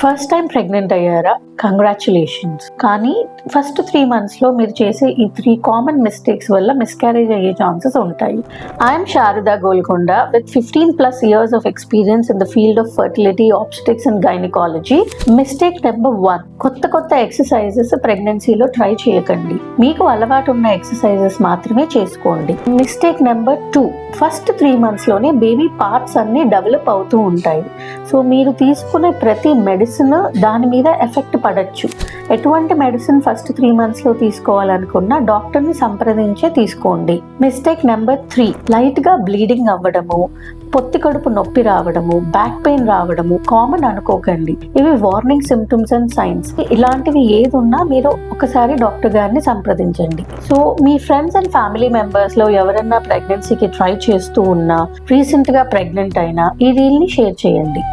First time pregnant అయ్యారా? Congratulations. కానీ first 3 monthsలో మీరు చేసే ఈ 3 కామన్ మిస్టేక్స్ వల్ల మిస్క్యారేజ్ అయ్యే ఛాన్సెస్ ఉంటాయి. I'm Sharada Golconda with 15+ years of experience in the field of fertility, obstetrics and gynecology. Mistake number 1, కొత్త ఎక్సర్సైజెస్ ప్రెగ్నెన్సీలో ట్రై చేయకండి. మీకు అలవాటు ఉన్న ఎక్సర్సైజెస్ మాత్రమే చేసుకోండి. మిస్టేక్ నెంబర్ 2, ఫస్ట్ 3 monthsలోనే బేబీ పార్ట్స్ అన్ని డెవలప్ అవుతూ ఉంటాయి. సో మీరు తీసుకునే ప్రతి మెడిసిన్ దాని మీద ఎఫెక్ట్ పడచ్చు. ఎటువంటి మెడిసిన్ ఫస్ట్ 3 monthsలో తీసుకోవాలనుకున్నా డాక్టర్ని సంప్రదించే తీసుకోండి. మిస్టేక్ నెంబర్ 3, లైట్గా బ్లీడింగ్ అవ్వడము, పొత్తి కడుపు నొప్పి రావడము, బ్యాక్ పెయిన్ రావడము కామన్ అనుకోకండి. ఇవి వార్నింగ్ సిమ్టమ్స్ అండ్ సైన్స్. ఇలాంటివి ఏది ఉన్నా మీరు ఒకసారి డాక్టర్ గారిని సంప్రదించండి. సో మీ ఫ్రెండ్స్ అండ్ ఫ్యామిలీ మెంబర్స్లో ఎవరన్నా ప్రెగ్నెన్సీకి ట్రై చేస్తూ ఉన్నా, రీసెంట్గా ప్రెగ్నెంట్ అయినా ఈ రీల్ని షేర్ చేయండి.